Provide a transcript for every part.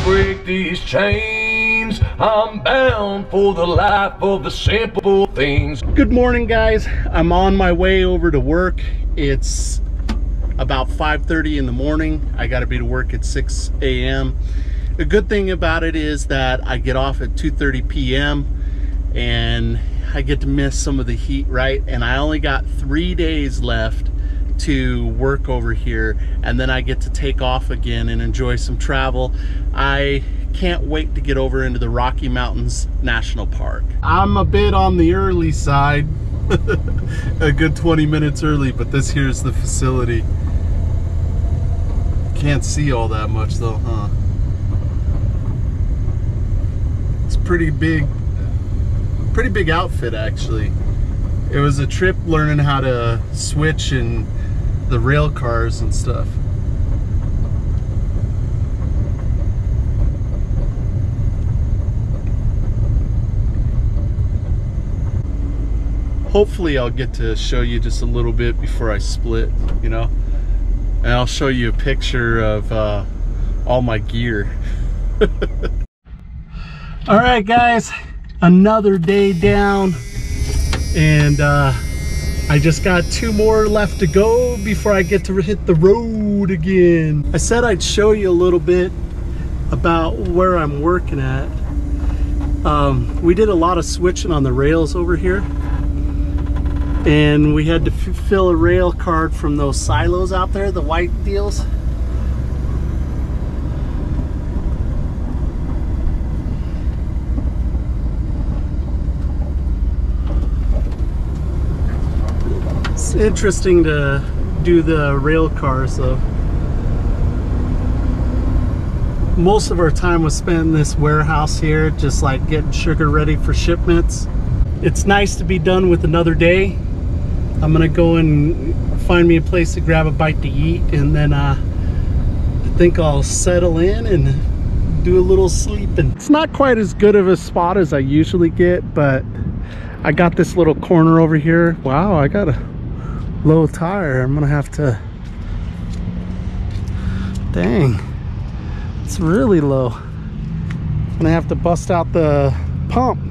break these chains. I'm bound for the life of the simple things. Good morning, guys. I'm on my way over to work. It's about 5:30 in the morning. I got to be to work at 6 a.m. The good thing about it is that I get off at 2:30 p.m. and I get to miss some of the heat, right? And I only got 3 days left to work over here, and then I get to take off again and enjoy some travel. I can't wait to get over into the Rocky Mountains National Park. I'm a bit on the early side, a good 20 minutes early, but this here's the facility. Can't see all that much though, huh? It's pretty big outfit actually. It was a trip learning how to switch in the rail cars and stuff. Hopefully I'll get to show you just a little bit before I split, you know, and I'll show you a picture of all my gear. All right, guys, another day down, and I just got 2 more left to go before I get to hit the road again. I said I'd show you a little bit about where I'm working at. We did a lot of switching on the rails over here, and we had to fill a rail card from those silos out there, the white deals. It's interesting to do the rail cars though. Most of our time was spent in this warehouse here, just like getting sugar ready for shipments. It's nice to be done with another day. I'm gonna go and find me a place to grab a bite to eat, and then I think I'll settle in and do a little sleeping. It's not quite as good of a spot as I usually get, but I got this little corner over here. Wow, I got a low tire. I'm gonna have to, dang, it's really low. I'm gonna have to bust out the pump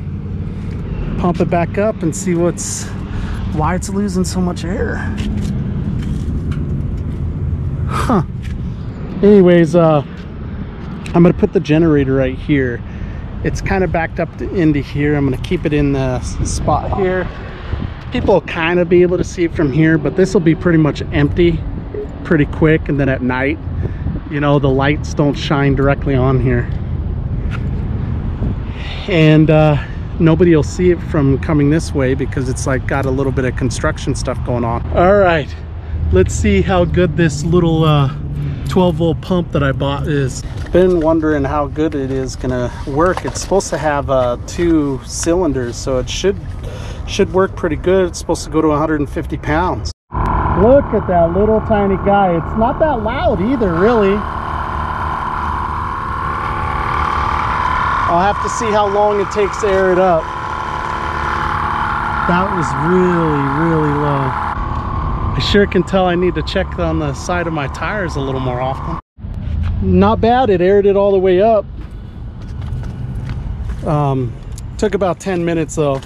it back up and see why it's losing so much air. Huh. Anyways, I'm gonna put the generator right here. It's kind of backed up into here. I'm gonna keep it in the spot here. People will kind of be able to see it from here, but this will be pretty much empty pretty quick. And then at night, you know, the lights don't shine directly on here, and nobody will see it from coming this way because it's like got a little bit of construction stuff going on. All right, let's see how good this little 12-volt pump that I bought is. Been wondering how good it is gonna work. It's supposed to have 2 cylinders, so it should work pretty good. It's supposed to go to 150 pounds. Look at that little tiny guy. It's not that loud either, really. I'll have to see how long it takes to air it up. That was really low. I sure can tell I need to check on the side of my tires a little more often. Not bad, it aired it all the way up. Took about 10 minutes though.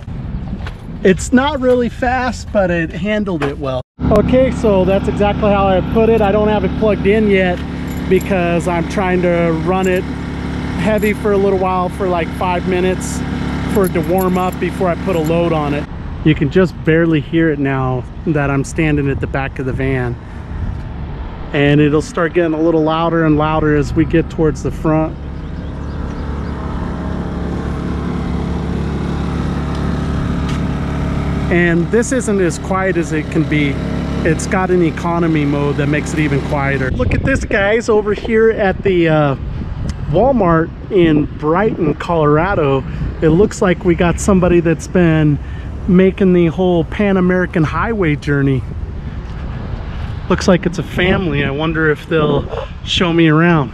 It's not really fast, but it handled it well. Okay, so that's exactly how I put it. I don't have it plugged in yet because I'm trying to run it heavy for a little while, for like 5 minutes, for it to warm up before I put a load on it. You can just barely hear it now that I'm standing at the back of the van, and it'll start getting a little louder and louder as we get towards the front. And this isn't as quiet as it can be. It's got an economy mode that makes it even quieter. Look at this, guys, over here at the Walmart in Brighton, Colorado. It looks like we got somebody that's been making the whole Pan American Highway journey. Looks like it's a family. I wonder if they'll show me around.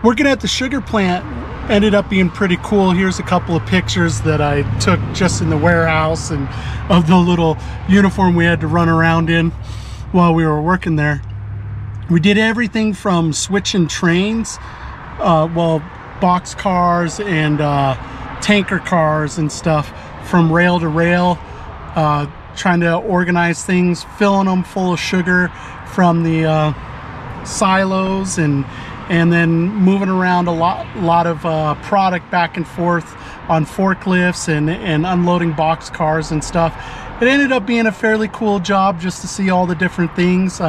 Working at the sugar plant ended up being pretty cool. Here's a couple of pictures that I took just in the warehouse and of the little uniform we had to run around in. while we were working there. We did everything from switching trains, well, box cars and tanker cars and stuff, from rail to rail, trying to organize things, filling them full of sugar from the silos, and then moving around a lot of product back and forth on forklifts and unloading box cars and stuff. It ended up being a fairly cool job just to see all the different things.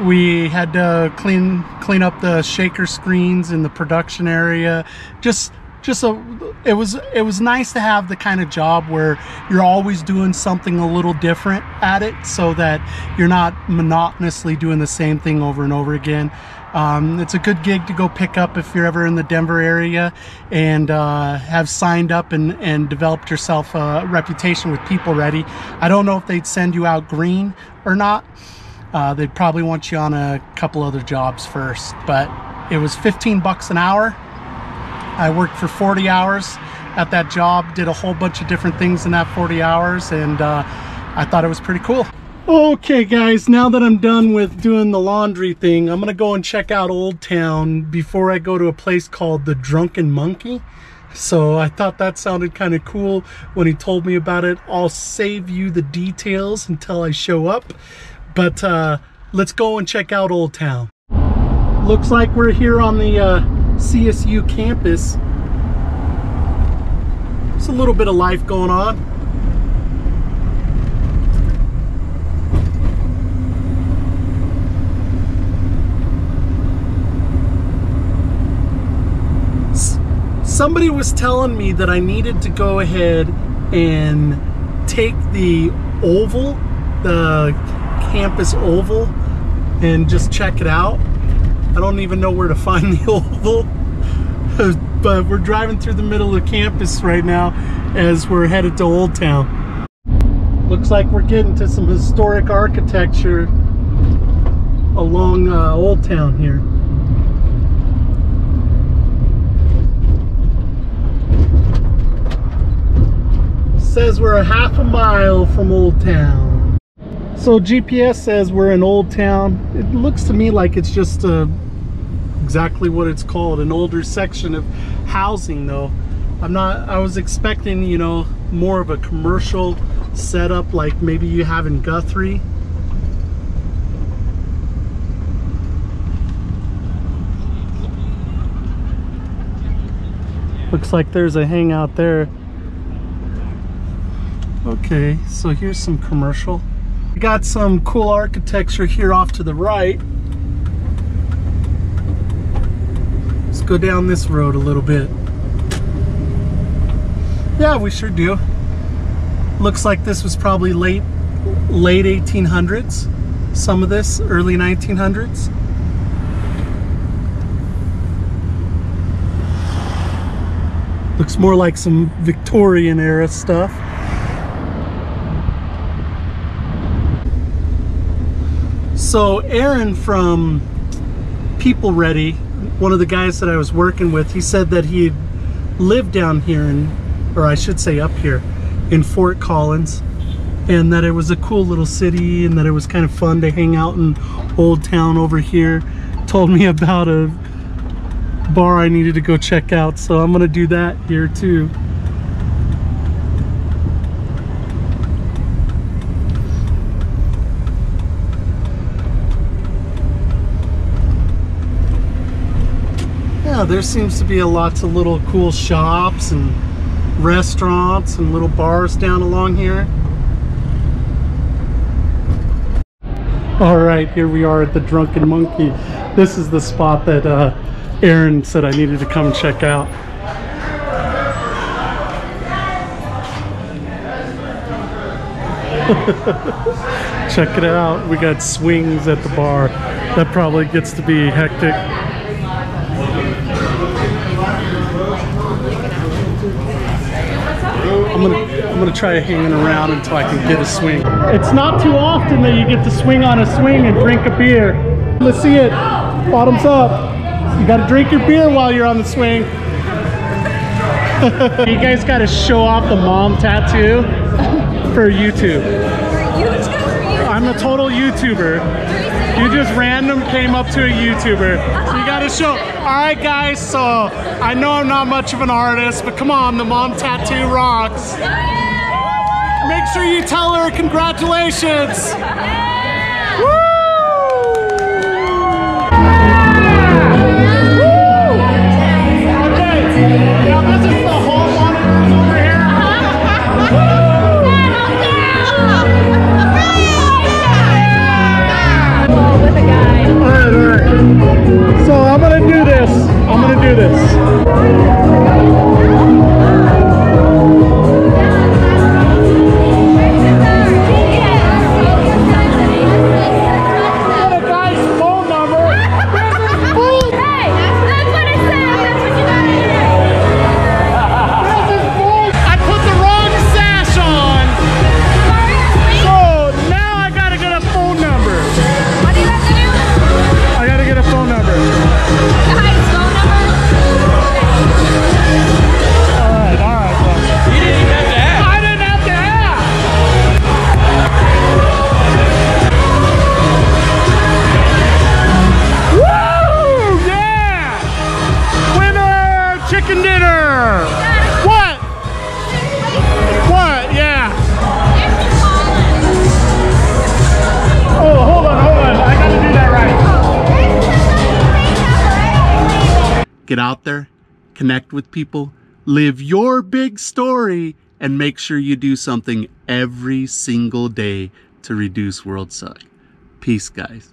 We had to clean up the shaker screens in the production area. It was nice to have the kind of job where you're always doing something a little different at it, so that you're not monotonously doing the same thing over and over again. It's a good gig to go pick up if you're ever in the Denver area and have signed up and developed yourself a reputation with People Ready. I don't know if they'd send you out green or not. They'd probably want you on a couple other jobs first, but it was 15 bucks an hour. I worked for 40 hours at that job, did a whole bunch of different things in that 40 hours, and I thought it was pretty cool. Okay guys, now that I'm done with doing the laundry thing, I'm gonna go and check out Old Town before I go to a place called the Drunken Monkey. So I thought that sounded kind of cool when he told me about it. I'll save you the details until I show up, but let's go and check out Old Town. Looks like we're here on the CSU campus. There's a little bit of life going on. Somebody was telling me that I needed to go ahead and take the oval, the campus oval, and just check it out. I don't even know where to find the oval, but we're driving through the middle of campus right now as we're headed to Old Town. Looks like we're getting to some historic architecture along Old Town here. Says we're a half a mile from Old Town. So GPS says we're in Old Town. It looks to me like it's just exactly what it's called, an older section of housing though. I was expecting, you know, more of a commercial setup like maybe you have in Guthrie. Looks like there's a hangout there. Okay, so here's some commercial. We got some cool architecture here off to the right. Let's go down this road a little bit. Yeah, we sure do. Looks like this was probably late 1800s. Some of this, early 1900s. Looks more like some Victorian era stuff. So Aaron from People Ready, one of the guys that I was working with, he said that he lived down here or I should say up here in Fort Collins, and that it was a cool little city and that it was kind of fun to hang out in Old Town over here. Told me about a bar I needed to go check out, so I'm gonna do that here too. Yeah, there seems to be lots of little cool shops and restaurants and little bars down along here. All right, here we are at the Drunken Monkey. This is the spot that Aaron said I needed to come check out. Check it out. We got swings at the bar. That probably gets to be hectic. I'm gonna try hanging around until I can get a swing. It's not too often that you get to swing on a swing and drink a beer. Let's see it. Bottoms up. You gotta drink your beer while you're on the swing. You guys gotta show off the mom tattoo for YouTube. For YouTube? I'm a total YouTuber. You just random came up to a YouTuber. You gotta show. Alright guys, so I know I'm not much of an artist, but come on, the mom tattoo rocks. Make sure you tell her congratulations. So I'm gonna do this. Get a guy's phone number. Hey, that's what it says. That's what you gotta I put the wrong sash on. So now I gotta get a phone number. What do you have to do? I gotta get a phone number. Guys, phone number? Alright, well. You didn't even have to ask. I didn't have to ask. Woo! Yeah! Winner! Chicken dinner! What? What? Yeah. Oh, hold on. I gotta do that right. Get out there, connect with people, live your big story, and make sure you do something every single day to reduce world suck. Peace, guys.